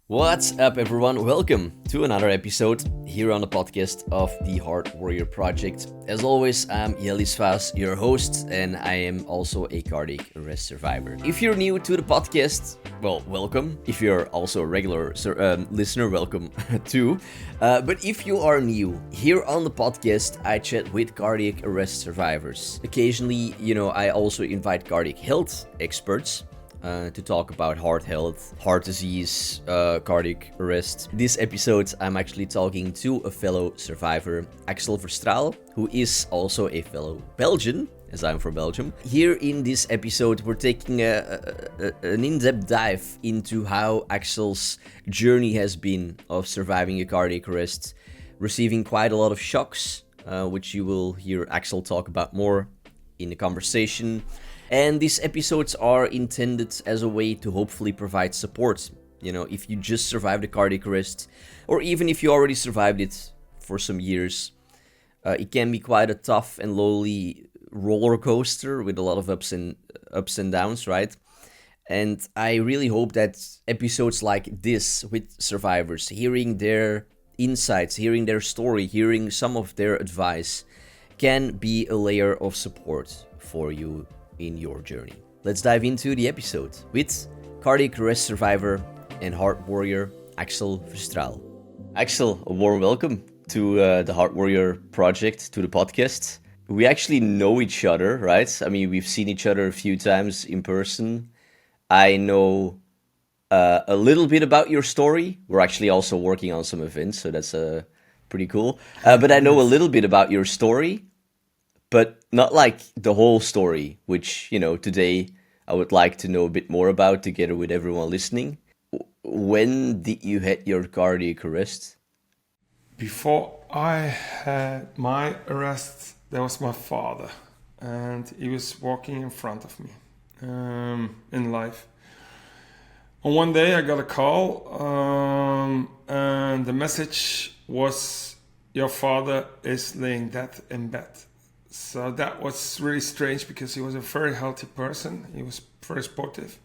What's up, everyone? Welcome to another episode here on the podcast of the Heart Warrior Project. As always, I'm Jellis Vaes, your host, and I am also a cardiac arrest survivor. If you're new to the podcast, well, welcome. If you're also a regular listener, welcome too. But if you are new, here on the podcast, I chat with cardiac arrest survivors. Occasionally, I also invite cardiac health experts to talk about heart health, heart disease, cardiac arrest. This episode, I'm actually talking to a fellow survivor, Axel Verstael, who is also a fellow Belgian, as I'm from Belgium. Here in this episode, we're taking an in-depth dive into how Axel's journey has been of surviving a cardiac arrest, receiving quite a lot of shocks, which you will hear Axel talk about more in the conversation. And these episodes are intended as a way to hopefully provide support. If you just survived a cardiac arrest, or even if you already survived it for some years, it can be quite a tough and lonely roller coaster with a lot of ups and downs, right? And I really hope that episodes like this with survivors, hearing their insights, hearing their story, hearing some of their advice, can be a layer of support for you in your journey. Let's dive into the episode with cardiac arrest survivor and heart warrior Axel Verstael. Axel, a warm welcome to the Heart Warrior Project, to the podcast. We actually know each other, right? I mean, we've seen each other a few times in person. I know a little bit about your story. We're actually also working on some events, so that's pretty cool. But I know a little bit about your story, but not like the whole story, which, today I would like to know a bit more about together with everyone listening. When did you hit your cardiac arrest? Before I had my arrest, there was my father, and he was walking in front of me in life. On one day I got a call, and the message was, your father is laying dead in bed. So that was really strange because he was a very healthy person. He was very sportive.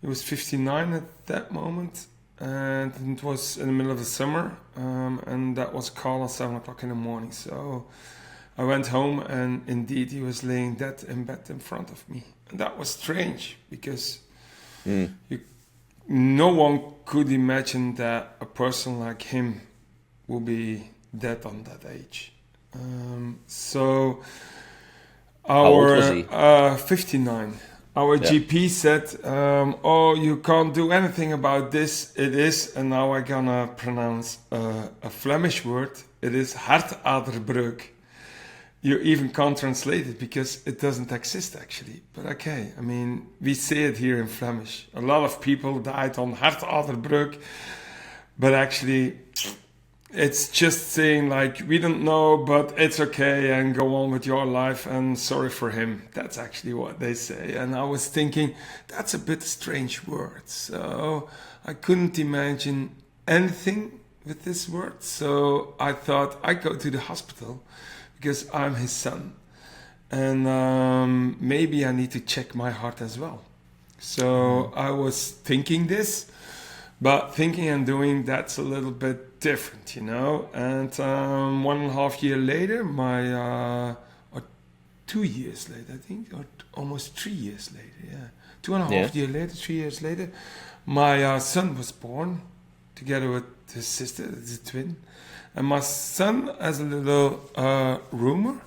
He was 59 at that moment, and it was in the middle of the summer, and that was a call at 7 o'clock in the morning. So I went home, and indeed he was laying dead in bed in front of me. And that was strange because no one could imagine that a person like him would be dead on that age. So How old was he? 59. Our GP said, you can't do anything about this. It is, and now I'm gonna pronounce a Flemish word. It is hartaderbreuk. You even can't translate it because it doesn't exist actually. But okay, I mean, we say it here in Flemish. A lot of people died on hartaderbreuk, but actually it's just saying like, we don't know, but it's okay, and go on with your life, and sorry for him. That's actually what they say. And I was thinking, that's a bit strange word. So I couldn't imagine anything with this word. So I thought I go to the hospital because I'm his son. And maybe I need to check my heart as well. So I was thinking this. But thinking and doing, that's a little bit different, And 1.5 years later, or 2 years later, I think, or almost 3 years later, yeah. 2.5 years later, 3 years later, my son was born together with his sister, the twin. And my son has a little rumor,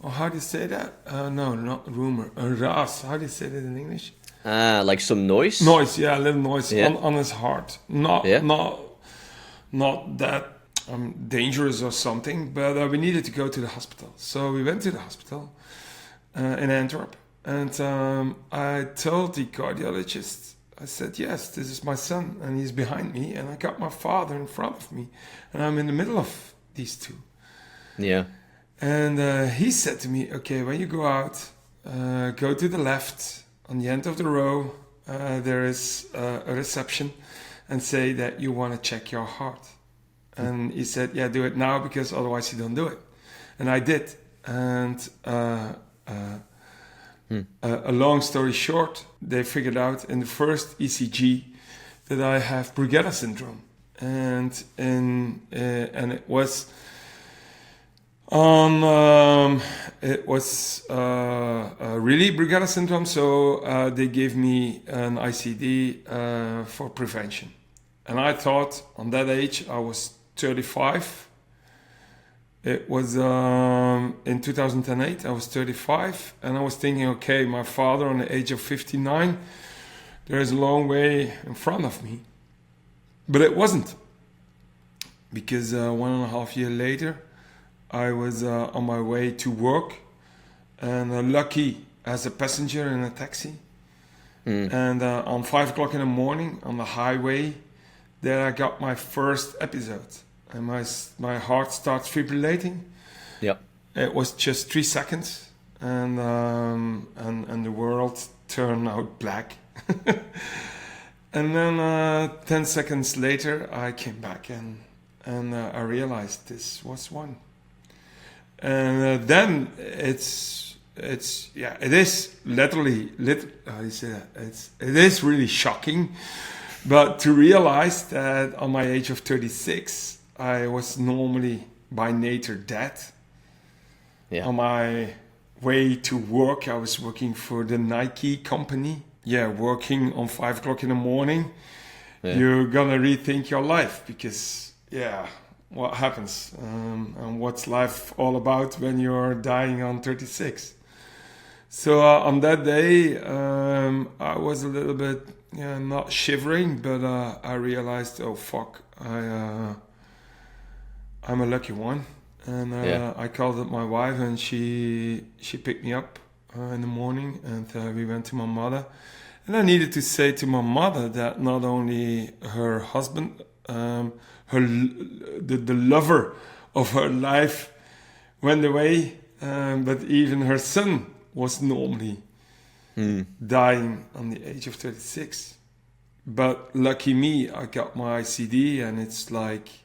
or how do you say that? No, not rumor, a ras. How do you say that in English? Like some noise? Noise, yeah, a little noise on his heart. Not that dangerous or something, but we needed to go to the hospital. So we went to the hospital in Antwerp, and I told the cardiologist, I said, yes, this is my son, and he's behind me, and I got my father in front of me, and I'm in the middle of these two. Yeah. And he said to me, okay, when you go out, go to the left. On the end of the row, there is a reception, and say that you want to check your heart. And he said, yeah, do it now, because otherwise you don't do it. And I did. And a long story short, they figured out in the first ECG that I have Brugada Syndrome, and it was really Brugada Syndrome. So they gave me an ICD for prevention, and I thought on that age I was 35. It was in 2008, I was 35, and I was thinking, okay, my father on the age of 59, there's a long way in front of me. But it wasn't, because 1.5 years later, I was on my way to work, and lucky as a passenger in a taxi. And on 5 o'clock in the morning on the highway, there I got my first episode. And my heart starts fibrillating. Yep. It was just 3 seconds, and the world turned out black. And then 10 seconds later, I came back and I realized this was one. And then it is literally how do you say that? It is really shocking, but to realize that on my age of 36. I was normally by nature dead. Yeah. On my way to work, I was working for the Nike company. Yeah, working on 5 o'clock in the morning. Yeah. You're gonna rethink your life because, what happens? And what's life all about when you're dying on 36? So on that day, I was a little bit, not shivering, but I realized, oh fuck, I'm a lucky one, and I called up my wife, and she picked me up in the morning, and we went to my mother, and I needed to say to my mother that not only her husband, the lover of her life, went away, but even her son was normally dying on the age of 36. But lucky me, I got my ICD, and it's like.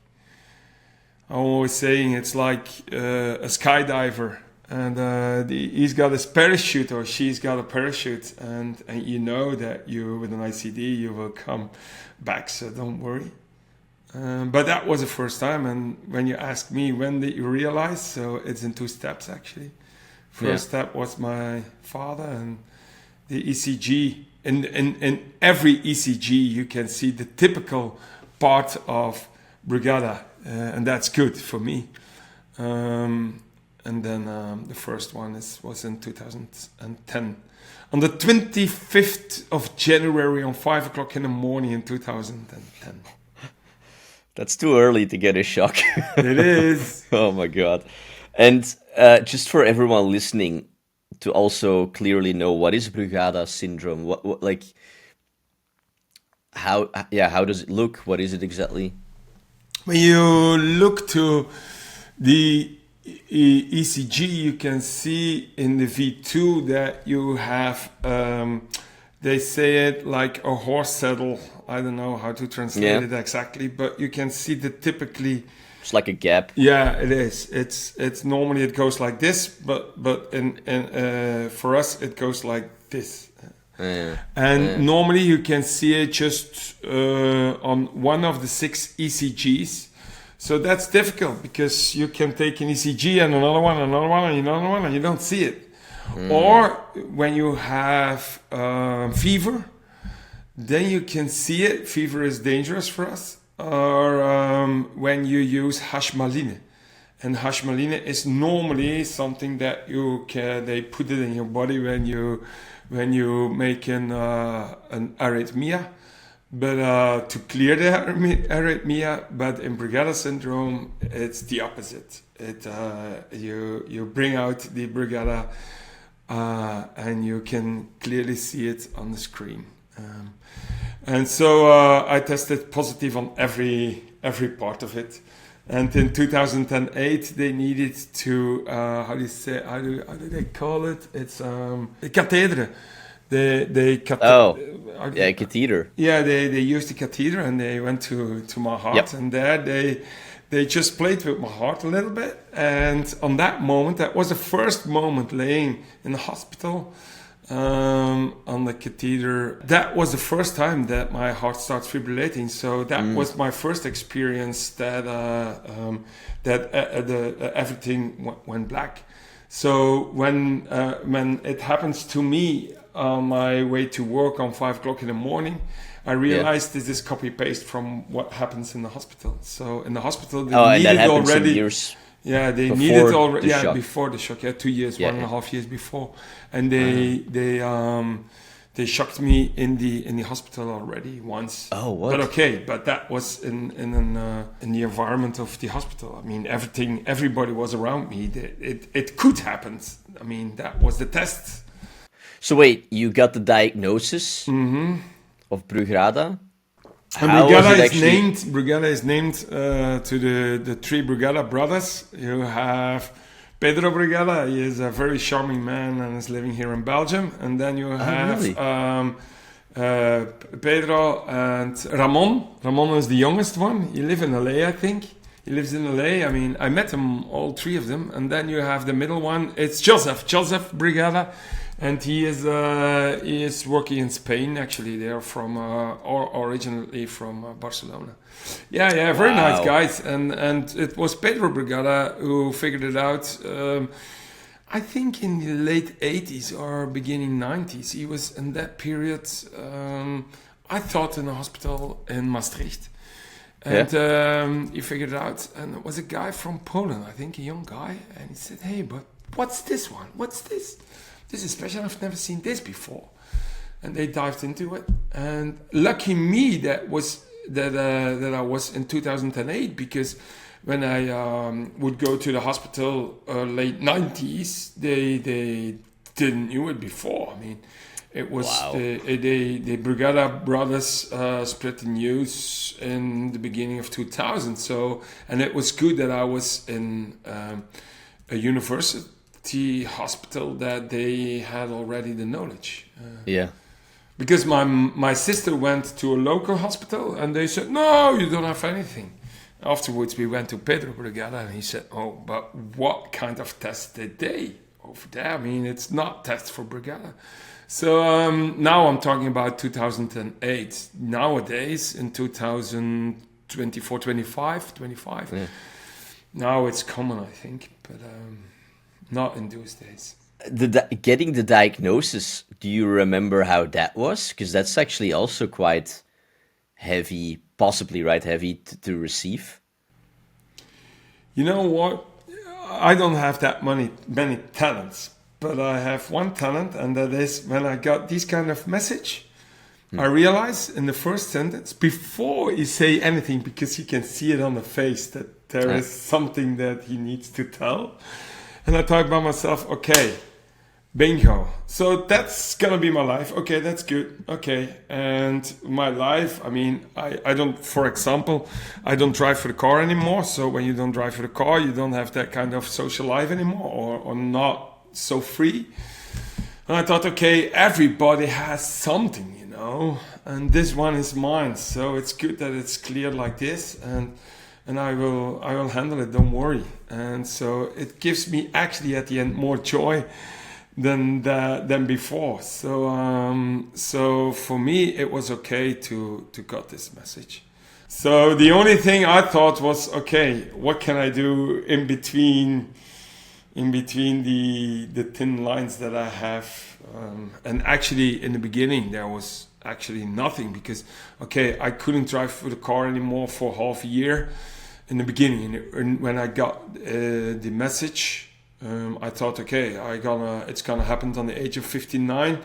I'm always saying it's like a skydiver, and he's got his parachute or she's got a parachute, and you know that you with an ICD you will come back, so don't worry. But that was the first time, and when you ask me when did you realize, so it's in 2 steps actually. First step was my father, and the ECG. In every ECG you can see the typical part of Brugada. And that's good for me. And then the first one was in 2010. On the 25th of January on 5 o'clock in the morning in 2010. That's too early to get a shock. It is. Oh my God. And just for everyone listening to also clearly know, what is Brugada syndrome? What like, how does it look? What is it exactly? When you look to the ECG, you can see in the V2 that you have, they say it like a horse saddle. I don't know how to translate it exactly, but you can see that typically... It's like a gap. Yeah, it is. It's normally it goes like this, but for us it goes like this. Normally you can see it just on one of the 6 ECGs. So that's difficult because you can take an ECG and another one, and another one, and you don't see it. Or when you have fever, then you can see it. Fever is dangerous for us. Or when you use hashmaline. And hashmaline is normally something that they put it in your body when you make an arrhythmia, but to clear the arrhythmia. But in Brugada syndrome, it's the opposite. You bring out the Brugada, and you can clearly see it on the screen. And so I tested positive on every part of it. And in 2008, they needed to, how do they call it? It's a catheter. Catheter. Yeah, they used the catheter, and they went to my heart, and there they just played with my heart a little bit. And on that moment, that was the first moment laying in the hospital. on the catheter. That was the first time that my heart starts fibrillating. So that was my first experience that everything went black. So when it happens to me on my way to work on 5 o'clock in the morning, I realized this is copy paste from what happens in the hospital. So in the hospital, they needed already. Years they before needed already. the shock. Before the shock. 2 years, 1.5 years before, and they shocked me in the hospital already once. Oh, what? But that was in the environment of the hospital. I mean, everybody was around me. It could happen. I mean, that was the test. So wait, you got the diagnosis of Brugada? And Brugada is named to the 3 Brugada brothers. You have Pedro Brugada. He is a very charming man and is living here in Belgium. And then you have Pedro and Ramon. Ramon is the youngest one. He lives in LA, I think. He lives in LA. I mean, I met them, all 3 of them. And then you have the middle one. It's Joseph Brugada. And he is working in Spain. Actually, they are from originally from Barcelona. Very nice guys. And it was Pedro Brugada who figured it out. I think in the late 80s or beginning 90s. He was in that period. I thought in a hospital in Maastricht, and he figured it out. And it was a guy from Poland, I think, a young guy. And he said, "Hey, but what's this one? What's this? This is special. I've never seen this before." And they dived into it. And lucky me that I was in 2008, because when I would go to the hospital late 90s, they didn't knew it before. I mean, it was the Brugada brothers spread the news in the beginning of 2000. So, and it was good that I was in a university hospital that they had already the knowledge. Because my sister went to a local hospital and they said, "No, you don't have anything." Afterwards, we went to Pedro Brugada and he said, "Oh, but what kind of test did they over there? I mean, it's not tests for Brugada." So now I'm talking about 2008. Nowadays, in 2024, 25, now it's common, I think, but not in those days. Getting the diagnosis, do you remember how that was? Because that's actually also quite heavy, possibly heavy to receive. You know what? I don't have that many talents, but I have one talent, and that is when I got this kind of message, I realize in the first sentence, before he say anything, because he can see it on the face that there is something that he needs to tell. And I thought about myself, okay, bingo. So that's gonna be my life. Okay, that's good. Okay, and my life, I mean, I don't, for example, I don't drive for the car anymore. So when you don't drive for the car, you don't have that kind of social life anymore, or not so free. And I thought, okay, everybody has something, you know, and this one is mine. So it's good that it's clear like this, and I will handle it. Don't worry. And so it gives me actually at the end more joy than before. So for me it was okay to got this message. So the only thing I thought was, okay, what can I do in between the thin lines that I have? And actually in the beginning there was actually nothing, because okay, I couldn't drive for the car anymore for half a year in the beginning. And when I got the message, I thought, okay, it's gonna happen on the age of 59.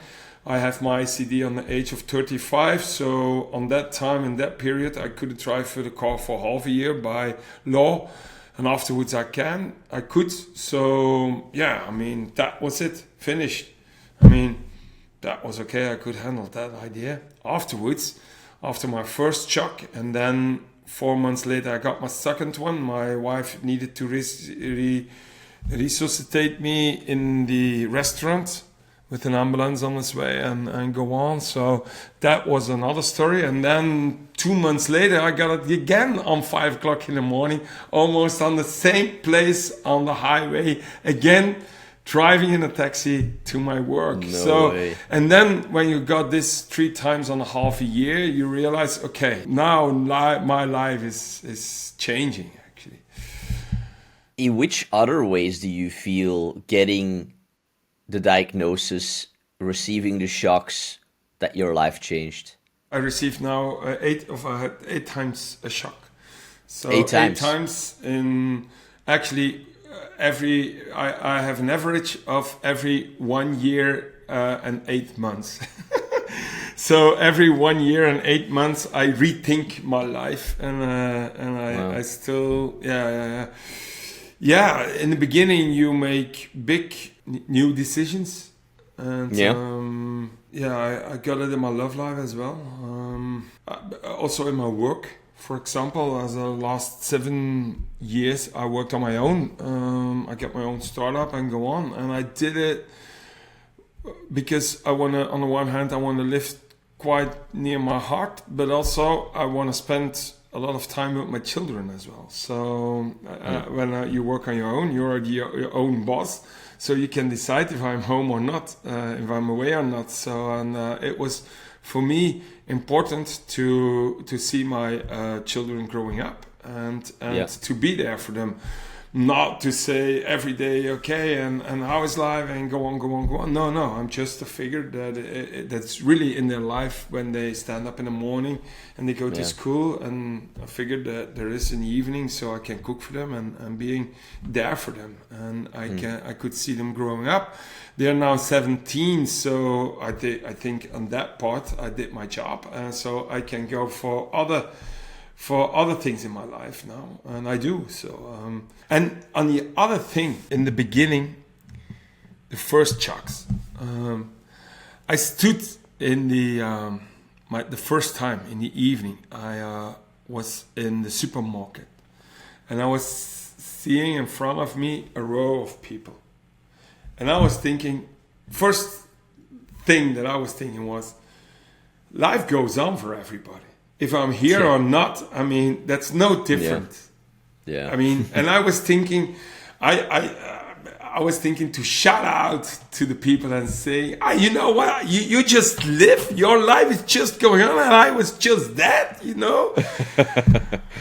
I have my ICD on the age of 35. So on that time, in that period, I couldn't drive for the car for half a year by law. And afterwards I could. So yeah, I mean, that was it, finished. I mean, that was okay. I could handle that idea. Afterwards, after my first shock, and then 4 months later, I got my second one. My wife needed to resuscitate me in the restaurant with an ambulance on its way and go on. So that was another story. And then 2 months later, I got it again on 5 o'clock in the morning, almost on the same place on the highway. Again, driving in a taxi to my work. No way. And then when you got this 3 times on a half a year, you realize, okay, now my life is changing, actually. In which other ways do you feel getting the diagnosis, receiving the shocks, that your life changed? I received now 8 times a shock. So 8 times. 8 times in actually I have an average of every 1 year and 8 months. So every 1 year and 8 months I rethink my life, and I still in the beginning you make big new decisions, and I got it in my love life as well. Also in my work. For example, as the last 7 years, I worked on my own. I got my own startup and go on. And I did it because I want to, on the one hand, I want to live quite near my heart, but also I want to spend a lot of time with my children as well. So when you work on your own, you're your own boss. So you can decide if I'm home or not, if I'm away or not. So it was, for me, important to see my children growing up and to be there for them, not to say every day, okay, and how is life, and go on. No, I'm just a figure that's really in their life when they stand up in the morning and they go to school, and I figured that there is an evening so I can cook for them and being there for them, and I could see them growing up. They're now 17, so I think on that part I did my job, so I can go for other things in my life now, and I do so. And on the other thing, in the beginning, the first shocks, I stood in the first time in the evening. I was in the supermarket, and I was seeing in front of me a row of people. And I was thinking, first thing that I was thinking was, life goes on for everybody. If I'm here or not, I mean, that's no different. Yeah. I mean, and I was thinking, I was thinking to shout out to the people and say, you know what, you just live, your life is just going on, and I was just that, you know?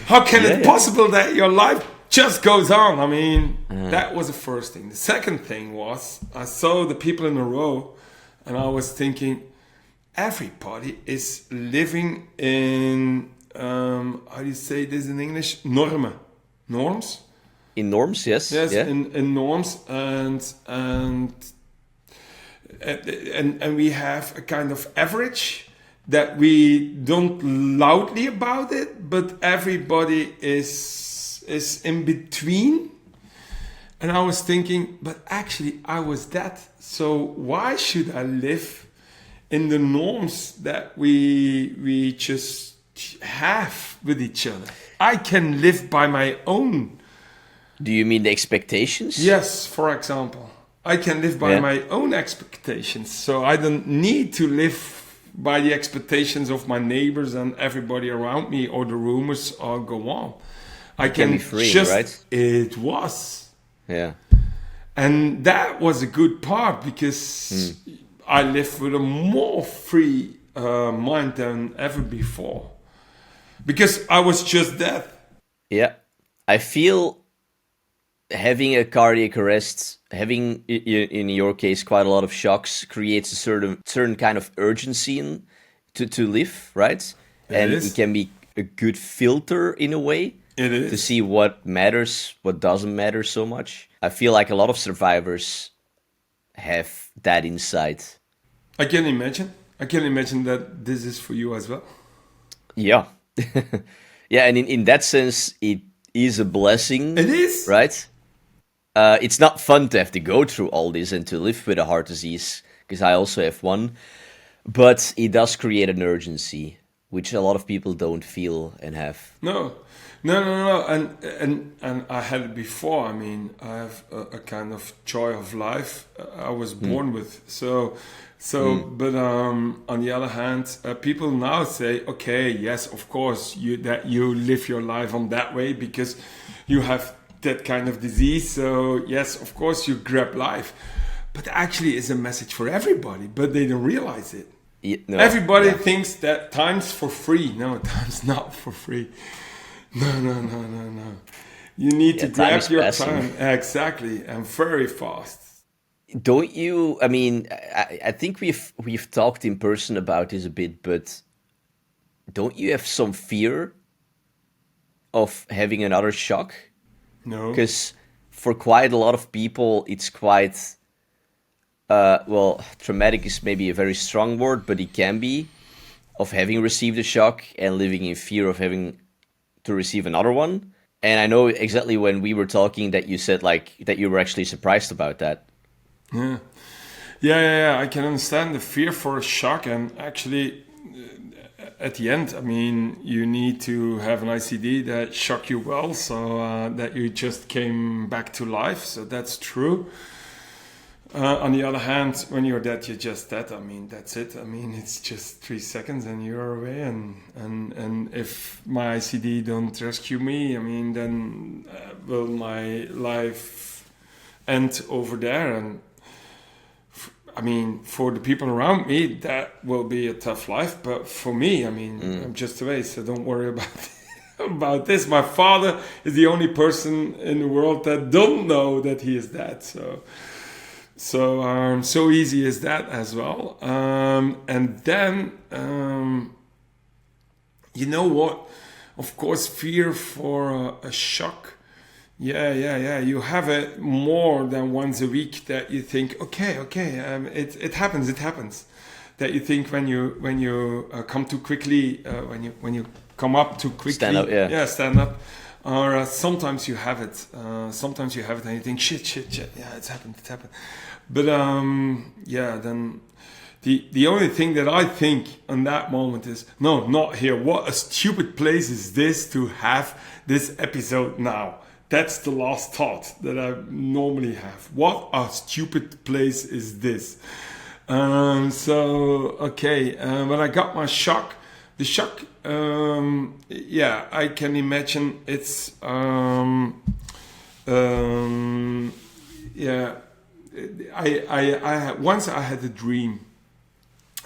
How can it possible that your life just goes on? I mean, that was the first thing. The second thing was, I saw the people in a row, and I was thinking, everybody is living in, how do you say this in English? Norms? In norms, yes. Yes, yeah. in norms, and we have a kind of average that we don't loudly about it, but everybody is in between. And I was thinking, but actually I was that. So why should I live in the norms that we just have with each other? I can live by my own. Do you mean the expectations? Yes, for example. I can live by my own expectations. So I don't need to live by the expectations of my neighbors and everybody around me, or the rumors, or go on. I can be free, right? It was. Yeah. And that was a good part, because I live with a more free mind than ever before. Because I was just that. Yeah. I feel having a cardiac arrest, having, in your case, quite a lot of shocks, creates a certain kind of urgency to live, right? It can be a good filter in a way. It is. To see what matters, what doesn't matter so much. I feel like a lot of survivors have that insight. I can imagine that this is for you as well. Yeah. Yeah, and in that sense, it is a blessing. It is. Right? It's not fun to have to go through all this and to live with a heart disease, because I also have one. But it does create an urgency, which a lot of people don't feel and have. No. And I had it before. I mean, I have a kind of joy of life I was born with. But on the other hand, people now say, okay, yes, of course, you live your life on that way because you have that kind of disease. So yes, of course, you grab life. but actually it's a message for everybody, but they don't realize it. No, Everybody thinks that time's for free. No, time's not for free. No. You need to grab your time. Exactly, and very fast. Don't you? I mean, I think we've talked in person about this a bit, but don't you have some fear of having another shock? No. Because for quite a lot of people, it's quite, well, traumatic is maybe a very strong word, but it can be, of having received a shock and living in fear of having to receive another one. And I know exactly when we were talking that you said like that you were actually surprised about that. Yeah. I can understand the fear for a shock, and actually, at the end, I mean, you need to have an ICD that shock you well, so that you just came back to life. So that's true. On the other hand, when you're dead, you're just dead. I mean, that's it. I mean, it's just 3 seconds and you're away. And if my ICD don't rescue me, I mean, then will my life end over there? And I mean, for the people around me, that will be a tough life. But for me, I mean, I'm just away, so don't worry about this. My father is the only person in the world that don't know that he is dead. So easy is that as well. And then, you know what? Of course, fear for a shock. Yeah. You have it more than once a week that you think, okay. It happens. That you think when you come too quickly, when you come up too quickly, stand up, stand up. Or sometimes you have it. And you think, shit. Yeah, it's happened. But then the only thing that I think on that moment is, no, not here. What a stupid place is this to have this episode now? That's the last thought that I normally have. What a stupid place is this? When I got my shock, the shock, I can imagine it's, I once I had a dream,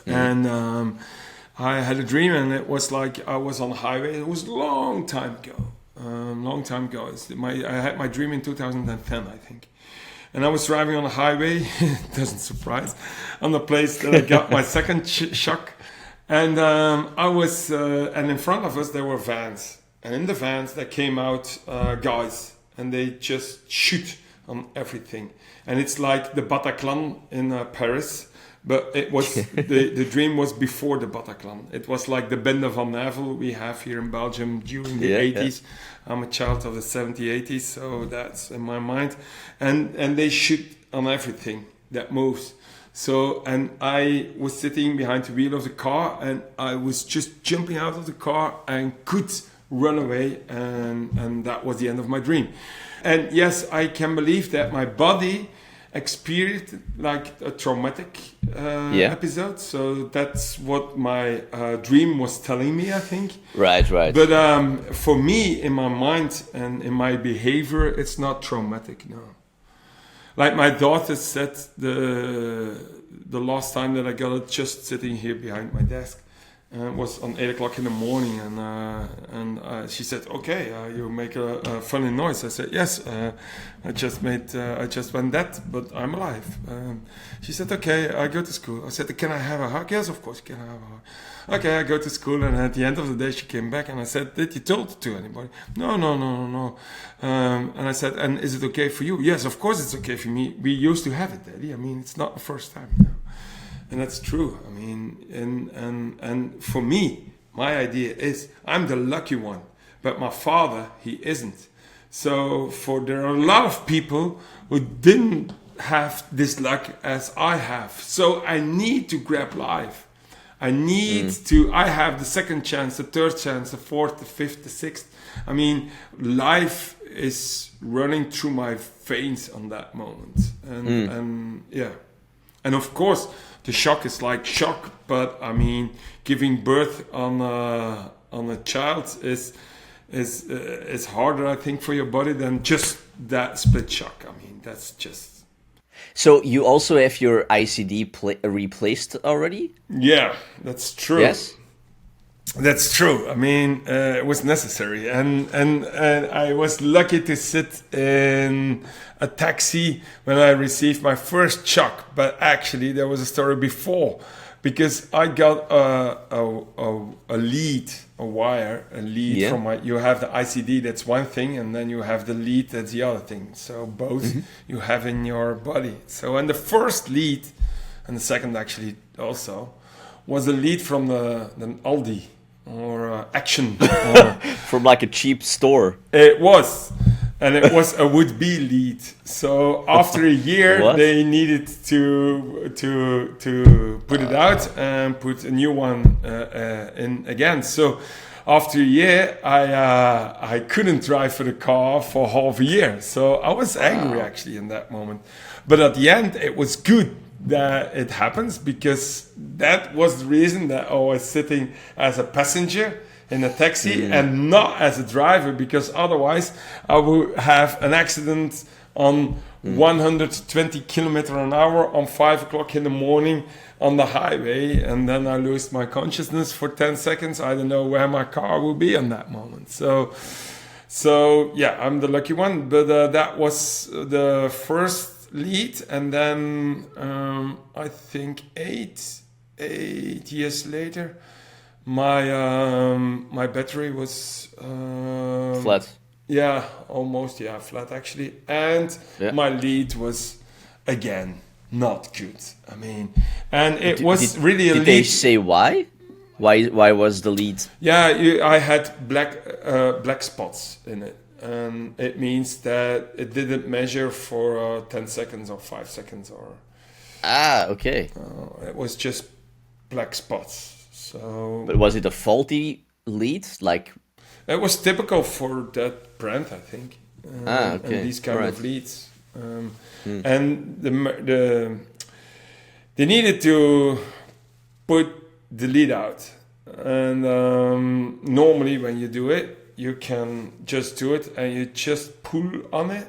and I had a dream, and it was like I was on the highway. It was a long time ago. I had my dream in 2010, I think. And I was driving on the highway, doesn't surprise, on the place that I got my second shock. And and in front of us there were vans. And in the vans there came out guys, and they just shoot on everything. And it's like the Bataclan in Paris. But it was the dream was before the Bataclan. It was like the Bende van Navel we have here in Belgium during the 80s. I'm a child of the 70s, 80s, so that's in my mind. And they shoot on everything that moves. So, and I was sitting behind the wheel of the car, and I was just jumping out of the car and could run away, and that was the end of my dream. And yes, I can believe that my body experienced like a traumatic episode. So that's what my dream was telling me, I think. Right. But for me, in my mind and in my behavior, it's not traumatic, no. Like my daughter said the last time that I got it just sitting here behind my desk. It was on 8 o'clock in the morning, and she said, "Okay, you make a funny noise." I said, "Yes, I just went dead, but I'm alive." She said, "Okay, I go to school." I said, "Can I have a hug?" "Yes, of course, you can have a hug." Okay, I go to school, and at the end of the day, she came back, and I said, "Did you tell it to anybody?" No. And I said, "And is it okay for you?" "Yes, of course it's okay for me. We used to have it, Daddy. I mean, it's not the first time, you know." And that's true. I mean, and for me, my idea is I'm the lucky one, but my father, he isn't. So there are a lot of people who didn't have this luck as I have. So I need to grab life. I have the second chance, the third chance, the fourth, the fifth, the sixth. I mean, life is running through my veins on that moment. And of course, the shock is like shock, but I mean, giving birth on a child is harder, I think, for your body than just that split shock. I mean, that's just. So you also have your ICD replaced already? Yeah, that's true. Yes. That's true. I mean, it was necessary, and I was lucky to sit in a taxi when I received my first shock. But actually, there was a story before, because I got a lead, a lead from my. You have the ICD, that's one thing, and then you have the lead, that's the other thing. So both you have in your body. So, and the first lead, and the second actually also, was a lead from the Aldi or Action. Or From like a cheap store. it was. And it was a would-be lead. So after a year, they needed to put it out and put a new one in again. So after a year, I couldn't drive for the car for half a year. So I was angry actually in that moment. But at the end, it was good that it happens, because that was the reason that I was sitting as a passenger in a taxi and not as a driver, because otherwise I would have an accident on 120 kilometers an hour on 5 o'clock in the morning on the highway, and then I lose my consciousness for 10 seconds. I don't know where my car will be in that moment. So yeah, I'm the lucky one. But that was the first lead, and then I think eight years later, my battery was Flat. Yeah, almost. Yeah, flat actually, and my lead was again not good. I mean, and it was really a lead. Did they say why? Why was the lead? Yeah, I had black spots in it. And it means that it didn't measure for 10 seconds or 5 seconds or. Okay. It was just black spots. So. But was it a faulty lead? Like. It was typical for that brand, I think. Okay. And these kind of leads, and they needed to put the lead out, and normally when you do it, you can just do it and you just pull on it.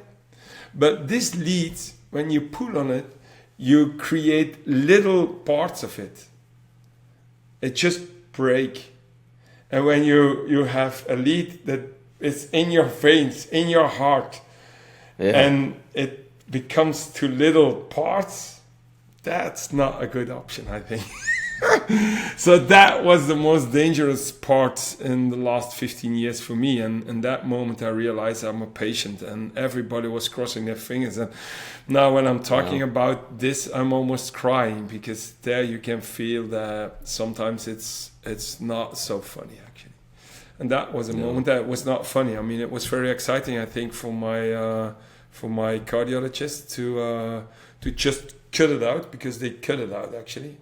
But this lead, when you pull on it, you create little parts of it. It just break. And when you have a lead that is in your veins, in your heart, and it becomes to little parts, that's not a good option, I think. So that was the most dangerous part in the last 15 years for me. And in that moment, I realized I'm a patient, and everybody was crossing their fingers. And now when I'm talking about this, I'm almost crying, because there you can feel that sometimes it's not so funny, actually. And that was a moment that was not funny. I mean, it was very exciting, I think, for my cardiologist to just cut it out, because they cut it out, actually.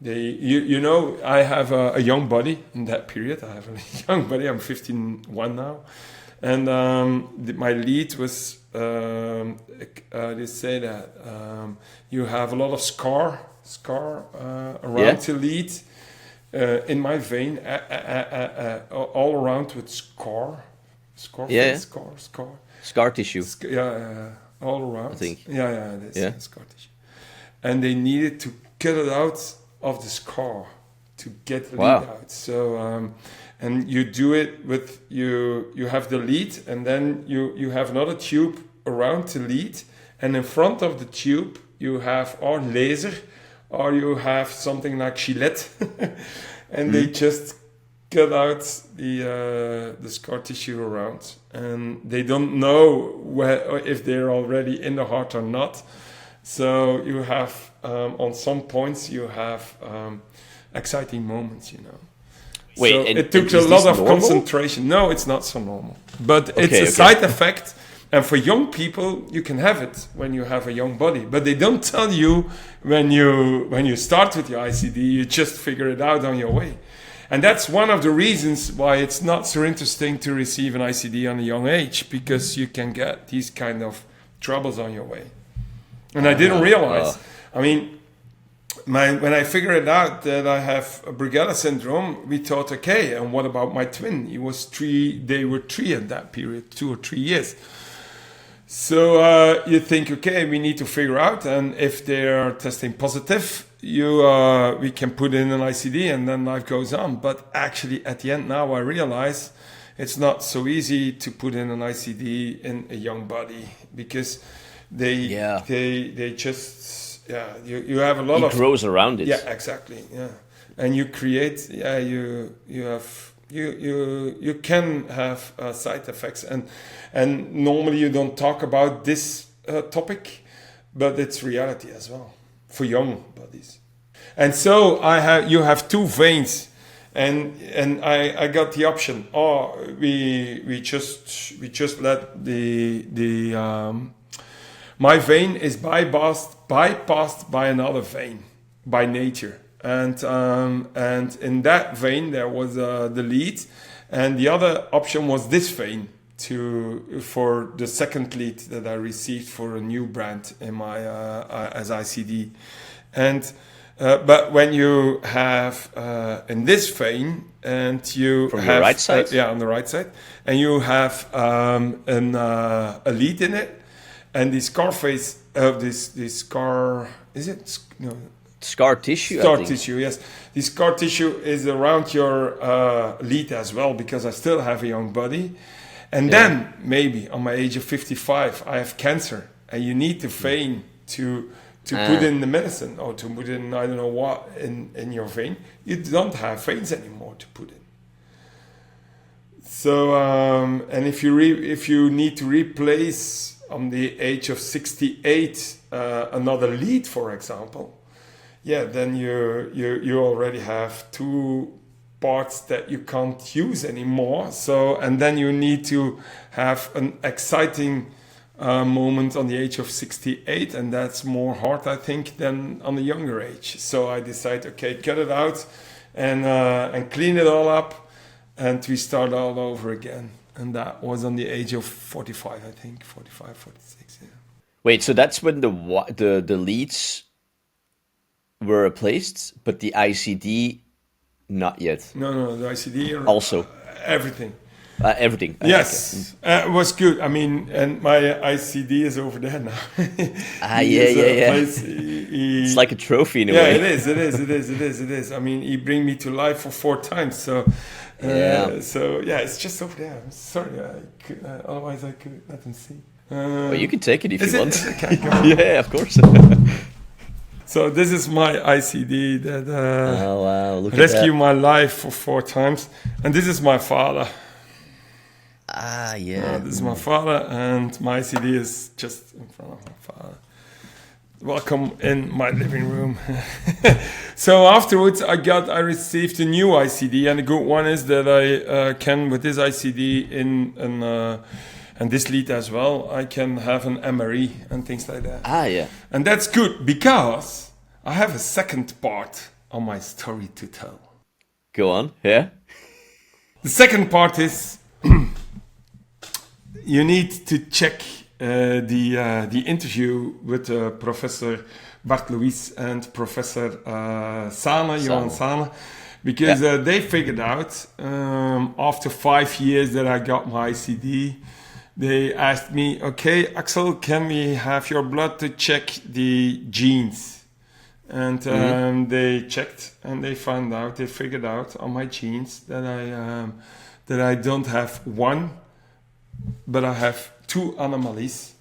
I have a young body in that period. I have a young body. I'm 51 now, and my lead was. They say that you have a lot of scar around the lead in my vein, all around with scar tissue. All around. I think. Yeah, it is scar tissue, and they needed to cut it out of the scar to get the lead out. So and you do it with you have the lead, and then you have another tube around the lead, and in front of the tube you have or laser, or you have something like Gillette, and they just cut out the scar tissue around, and they don't know if they're already in the heart or not. So you have, on some points, you have exciting moments, Wait, so and it took a lot of concentration. No, it's not so normal. But it's a side effect. And for young people, you can have it when you have a young body. But they don't tell you when you start with your ICD, you just figure it out on your way. And that's one of the reasons why it's not so interesting to receive an ICD on a young age, because you can get these kind of troubles on your way. And I didn't realize. I mean, when I figured out that I have a Brugada syndrome, we thought, okay, and what about my twin? They were 3 in that period, 2 or 3 years. So you think, okay, we need to figure out, and if they are testing positive, we can put in an ICD, and then life goes on. But actually, at the end, now I realize it's not so easy to put in an ICD in a young body, because they just you have a lot it grows around it. Yeah, exactly. Yeah, and you create you can have side effects, and normally you don't talk about this topic, but it's reality as well for young bodies. And so you have two veins, and I got the option. We just let my vein is bypassed by another vein by nature. And in that vein there was the lead, and the other option was this vein for the second lead that I received for a new brand in my as ICD. And but when you have in this vein, and you from have the right side, on the right side, and you have a lead in it, and the scar face of this scar, is it no? Scar tissue. Scar tissue, yes. The scar tissue is around your lead as well, because I still have a young body. And then maybe on my age of 55, I have cancer, and you need the vein to put in the medicine, or to put in I don't know what in your vein. You don't have veins anymore to put in. So and if you need to replace on the age of 68 another lead, for example. Yeah, then you already have two parts that you can't use anymore. So, and then you need to have an exciting moment on the age of 68, and that's more hard, I think, than on a younger age. So I decided, okay, cut it out and clean it all up, and we start all over again. And that was on the age of 45, I think, 45, 46. Yeah. Wait, so that's when the leads were replaced, but the ICD not yet. No, the ICD also everything. Everything. Yes, it was good. I mean, and my ICD is over there now. Yeah. It's like a trophy in a way. Yeah, it is. I mean, he bring me to life for 4 times. So, So it's just over there. I'm sorry, otherwise I could let them see. Well, you can take it if you want. Okay, yeah, of course. So this is my ICD that look rescued my life for 4 times, and this is my father. This is my father, and my ICD is just in front of my father. Welcome in my living room. So afterwards, I received a new ICD, and the good one is that I can, with this ICD and this lead as well, I can have an MRE and things like that. And that's good, because I have a second part on my story to tell. Go on, yeah. The second part is you need to check the interview with Professor Bart Louis and Professor Johan Sane, because they figured out after 5 years that I got my ICD, they asked me, okay, Axel, can we have your blood to check the genes? And they checked, and they figured out on my genes that I don't have one, but I have 2 anomalies.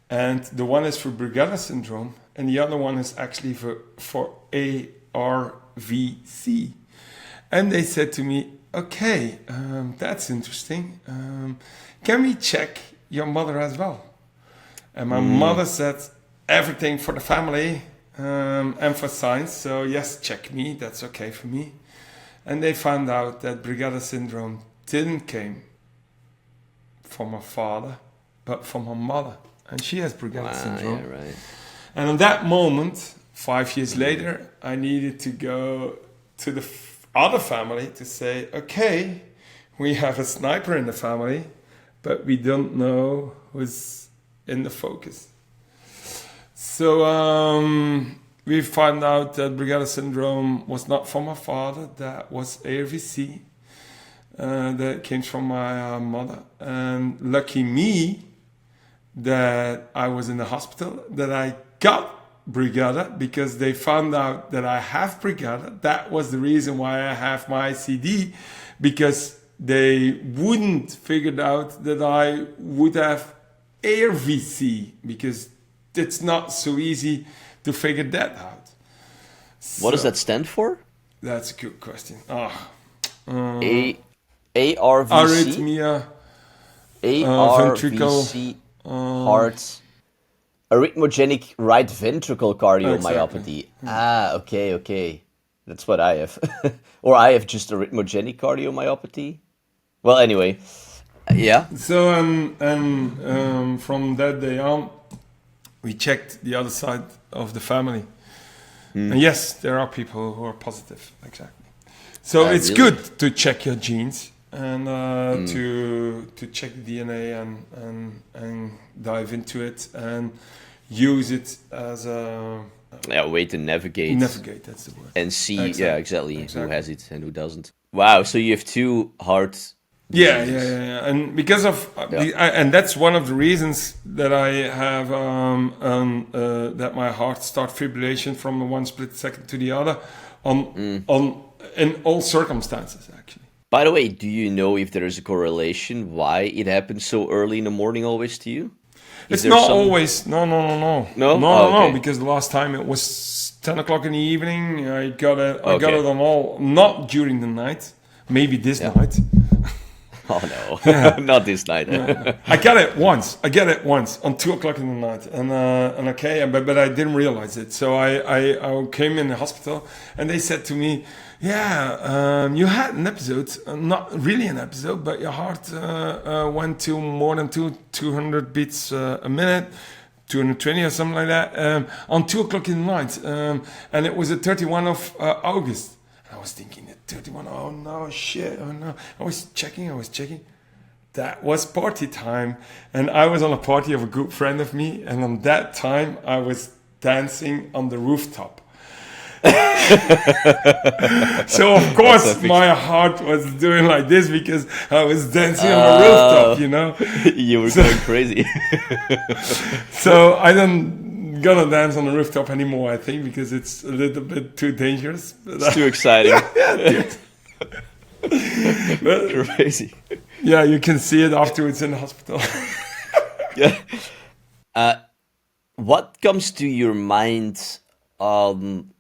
And the one is for Brugada Syndrome, and the other one is actually for ARVC. And they said to me, okay, that's interesting. Can we check your mother as well? And my mother said, everything for the family and for science. So yes, check me. That's okay for me. And they found out that Brugada Syndrome didn't came from my father, but from my mother. And she has Brugada Syndrome. Yeah, right. And on that moment, 5 years later, I needed to go to the other family to say, okay, we have a sniper in the family, but we don't know who's in the focus. So we found out that Brugada Syndrome was not from my father, that was ARVC, that came from my mother. And lucky me, that I was in the hospital, that I got Brugada, because they found out that I have Brugada. That was the reason why I have my ICD, because they wouldn't figure out that I would have ARVC, because it's not so easy to figure that out. What does that stand for? That's a good question. ARVC? Arrhythmia, ventricle, ARVC, heart, arrhythmogenic right ventricle cardiomyopathy. Exactly. Okay. That's what I have. Or I have just arrhythmogenic cardiomyopathy. Well, anyway, yeah. So, from that day on, we checked the other side of the family. And yes, there are people who are positive, exactly. So it's really? good to check your genes and to check the DNA and dive into it and use it as a way to navigate. Navigate, that's the word. And see, Exactly. who has it and who doesn't. Wow, so you have 2 heart Yeah. diseases. And because of and that's one of the reasons that I have that my heart start fibrillation from one split second to the other in all circumstances, actually. By the way, do you know if there is a correlation why it happens so early in the morning always to you? It's not always. No. No? Okay. Because the last time it was 10 o'clock in the evening. I got it on all, not during the night. Maybe this night. Oh no, not this night. I got it once on 2 o'clock in the night, but I didn't realize it. So I came in the hospital, and they said to me, you had an episode, not really an episode, but your heart went to more than 200 beats a minute, 220 or something like that, on 2 o'clock in the night, and it was the 31 of August. I was thinking at 31, oh no, shit, oh no. I was checking. That was party time. And I was on a party of a good friend of me. And on that time, I was dancing on the rooftop. So, of course, my heart was doing like this because I was dancing on the rooftop, you know. You were going crazy. So I don't gonna dance on the rooftop anymore, I think, because it's a little bit too dangerous. It's too exciting. Crazy. Yeah, you can see it afterwards in the hospital. What comes to your mind on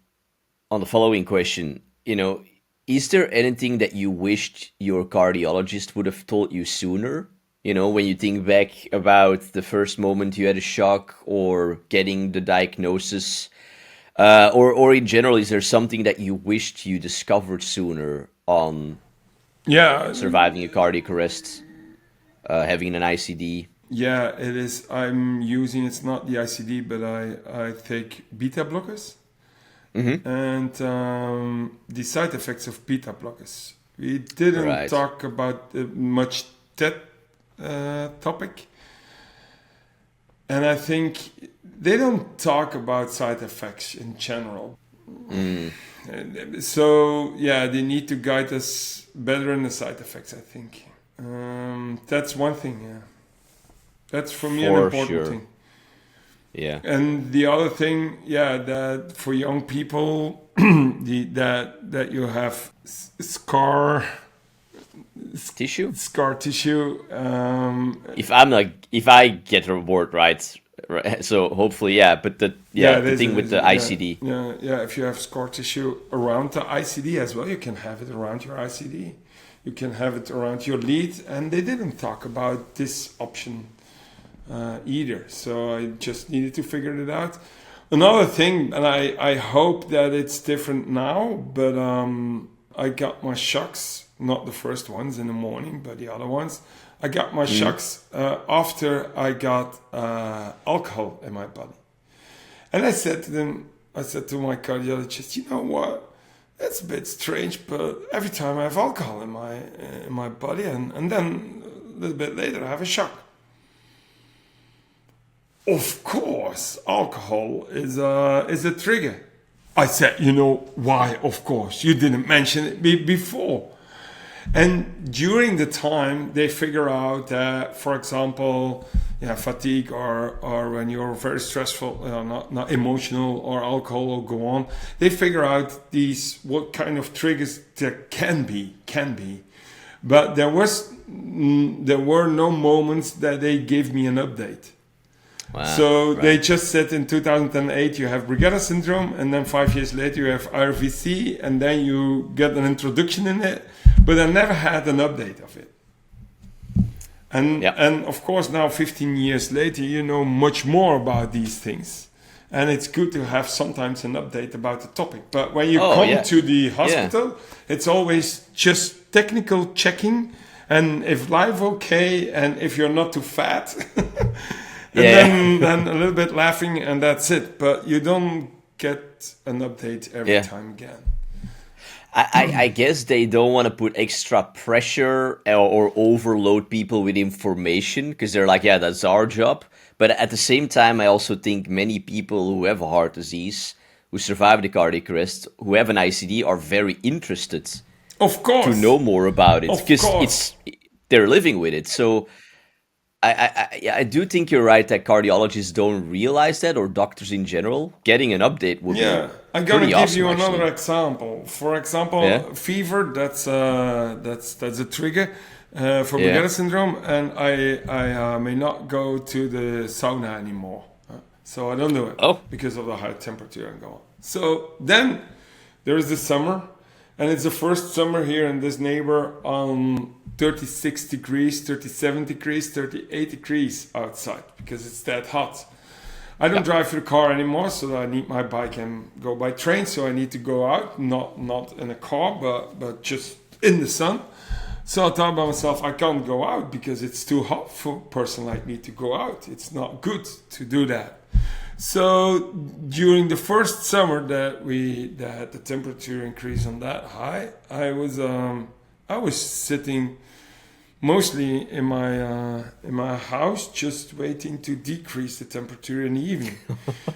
the following question? You know, is there anything that you wished your cardiologist would have told you sooner? You know, when you think back about the first moment you had a shock or getting the diagnosis, or in general, is there something that you wished you discovered sooner on surviving a cardiac arrest, having an ICD? Yeah, it is. I'm using, it's not the ICD, but I take beta blockers. And the side effects of beta blockers. We didn't talk about much that topic, and I think they don't talk about side effects in general. So they need to guide us better in the side effects, I think. That's one thing. That's for me an important thing. Yeah. And the other thing, that for young people, that you have scar tissue. If I get the word right, so hopefully, but the thing with the ICD. If you have scar tissue around the ICD as well, you can have it around your ICD. You can have it around your lead, and they didn't talk about this option either. So I just needed to figure it out. Another thing, and I hope that it's different now, but I got my shocks, not the first ones in the morning, but the other ones. I got my shocks after I got alcohol in my body. And I said to my cardiologist, you know what? That's a bit strange, but every time I have alcohol in my body, and then a little bit later I have a shock. Of course, alcohol is a trigger. I said, you know why? Of course, you didn't mention it before. And during the time, they figure out that, for example, fatigue or when you're very stressful, not emotional or alcohol will go on. They figure out what kind of triggers there can be. But there were no moments that they gave me an update. Wow, so they just said in 2008 you have Brugada Syndrome, and then 5 years later you have ARVC, and then you get an introduction in it, but I never had an update of it. And of course now 15 years later you know much more about these things, and it's good to have sometimes an update about the topic. But when you come to the hospital, it's always just technical checking, and if life okay, and if you're not too fat. And then a little bit laughing, and that's it. But you don't get an update every time again. I guess they don't want to put extra pressure or overload people with information, because they're like, that's our job. But at the same time, I also think many people who have a heart disease, who survive the cardiac arrest, who have an ICD, are very interested, of course, to know more about it, because they're living with it. So I do think you're right that cardiologists don't realize that, or doctors in general. Getting an update would be I'm gonna give awesome, you another actually. example. For example, fever. That's a trigger for Brugada syndrome, and I may not go to the sauna anymore. So I don't do it because of the high temperature and go on. So then there is the summer, and it's the first summer here in this neighbor on 36 degrees, 37 degrees, 38 degrees outside because it's that hot. I don't drive the car anymore, so I need my bike and go by train. So I need to go out, not in a car, but just in the sun. So I thought by myself, I can't go out because it's too hot for a person like me to go out. It's not good to do that. So during the first summer that the temperature increased on that high, I was sitting mostly in my house, just waiting to decrease the temperature in the evening.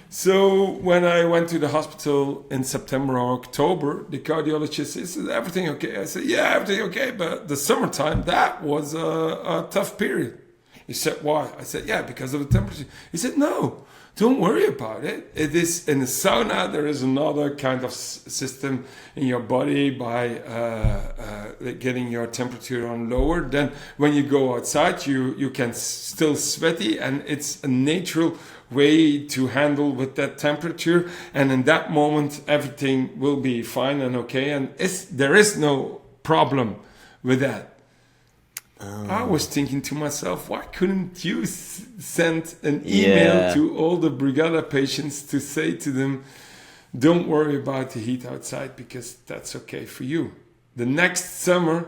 So when I went to the hospital in September or October, the cardiologist said, "Is everything okay?" I said, "Yeah, everything okay." But the summertime, that was a tough period. He said, "Why?" I said, "Yeah, because of the temperature." He said, "No, don't worry about it. It is in the sauna. There is another kind of system in your body by getting your temperature on lower. Then when you go outside, you can still sweaty, and it's a natural way to handle with that temperature. And in that moment, everything will be fine and okay. And there is no problem with that." I was thinking to myself, why couldn't you send an email to all the Brugada patients to say to them, don't worry about the heat outside because that's okay for you. The next summer,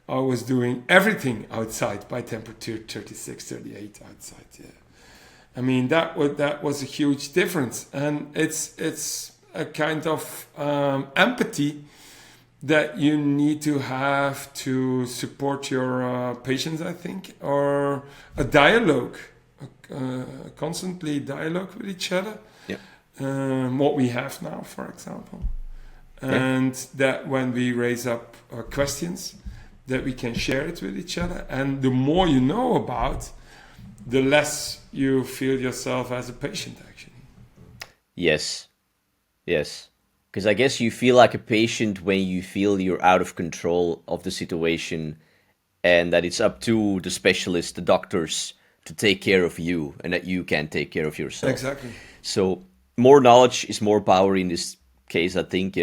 I was doing everything outside by temperature 36, 38 outside. Yeah. I mean, that was a huge difference. And it's a kind of empathy that you need to have to support your patients, I think, or a dialogue, constantly dialogue with each other. Yeah. What we have now, for example. And that when we raise up questions, that we can share it with each other. And the more you know about, the less you feel yourself as a patient, actually. Yes. Because I guess you feel like a patient when you feel you're out of control of the situation and that it's up to the specialists, the doctors, to take care of you and that you can take care of yourself. Exactly. So more knowledge is more power in this case, I think,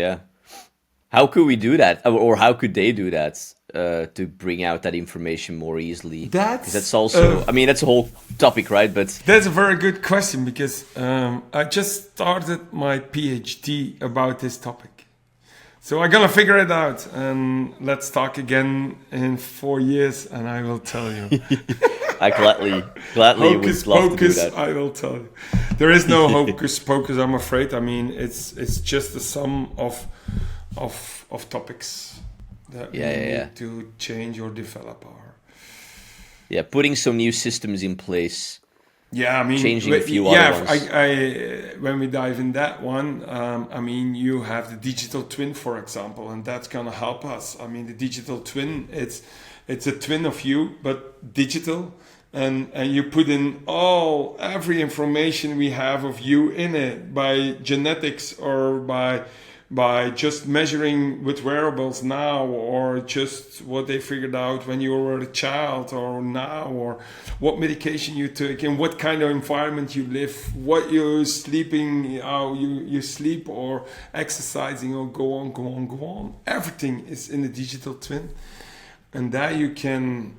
How could we do that? Or how could they do that to bring out that information more easily? That's also, that's a whole topic, right? But that's a very good question because I just started my PhD about this topic. So I'm going to figure it out and let's talk again in 4 years and I will tell you. I gladly hocus would love pocus, to do that. I will tell you. There is no hocus pocus, I'm afraid. I mean, it's just the sum of topics that we need to change or develop. Putting some new systems in place Yeah, I mean, changing a few other ones. when we dive in that one, I mean, you have the digital twin, for example, and that's gonna help us. I mean, the digital twin, it's a twin of you, but digital, and you put in every information we have of you in it by genetics or by just measuring with wearables now, or just what they figured out when you were a child or now, or what medication you took and what kind of environment you live, what you're sleeping, how you sleep or exercising, or go on. Everything is in the digital twin. And there you can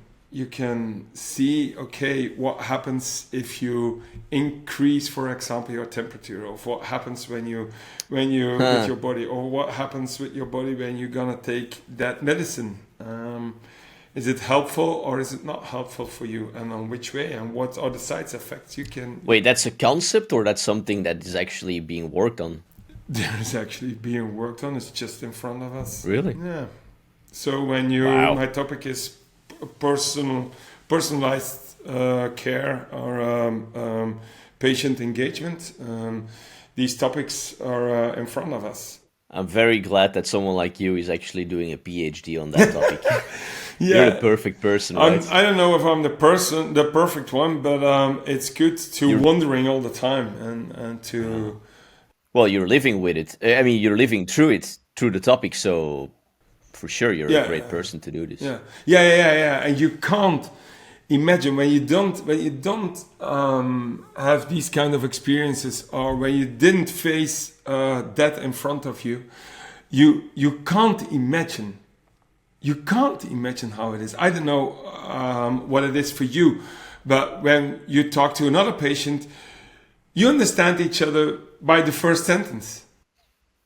see, okay, what happens if you increase, for example, your temperature, or what happens when you with your body, or what happens with your body when you're gonna take that medicine. Is it helpful or is it not helpful for you, and on which way, and what are the side effects you can... Wait, that's a concept, or that's something that is actually being worked on? There is actually being worked on. It's just in front of us. Really? Yeah. So when my topic is personalized care or patient engagement, these topics are in front of us. I'm very glad that someone like you is actually doing a PhD on that topic. Yeah. You're the perfect person, right? I don't know if I'm the perfect one, but it's good to wondering all the time and to... Well, you're living with it. I mean, you're living through the topic, so for sure you're a great person to do this. Yeah. And you can't imagine when you don't have these kind of experiences, or when you didn't face that in front of you, you can't imagine. You can't imagine how it is. I don't know what it is for you, but when you talk to another patient, you understand each other by the first sentence.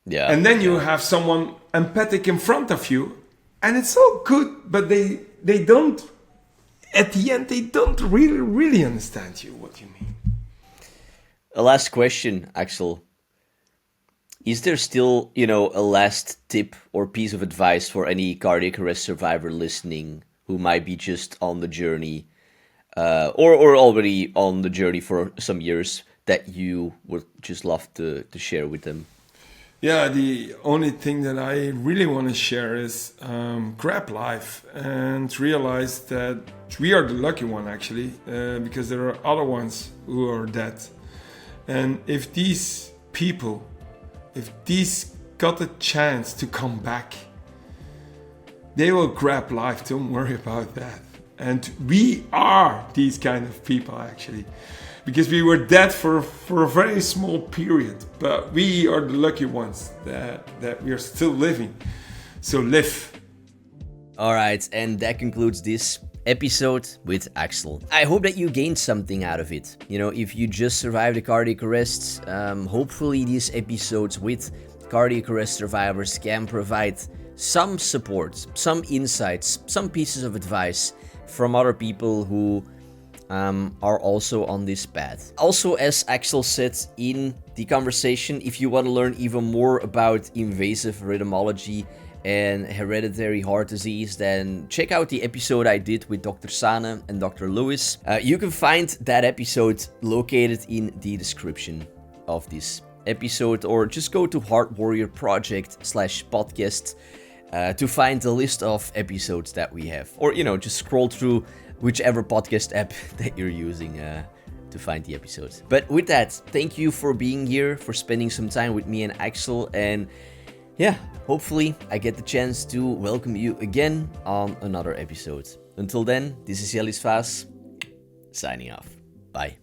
Yeah. And then you have someone empathic in front of you, and it's so good, but they don't, at the end, they don't really understand you, what you mean. A last question, Axel. Is there still, a last tip or piece of advice for any cardiac arrest survivor listening who might be just on the journey, or already on the journey for some years, that you would just love to share with them? Yeah, the only thing that I really want to share is grab life and realize that we are the lucky one, actually, because there are other ones who are dead. And if these people, got a chance to come back, they will grab life. Don't worry about that. And we are these kind of people, actually. Because we were dead for a very small period, but we are the lucky ones that we are still living. So live. All right, and that concludes this episode with Axel. I hope that you gained something out of it. If you just survived a cardiac arrest, hopefully these episodes with cardiac arrest survivors can provide some support, some insights, some pieces of advice from other people who are also on this path. Also, as Axel said in the conversation, if you want to learn even more about invasive rhythmology and hereditary heart disease, then check out the episode I did with Dr. Sane and Dr. Lewis. You can find that episode located in the description of this episode, or just go to Heart Warrior Project/podcast to find the list of episodes that we have, or just scroll through whichever podcast app that you're using to find the episodes. But with that, thank you for being here, for spending some time with me and Axel, and hopefully I get the chance to welcome you again on another episode. Until then, this is Jellis Vaes, signing off. Bye.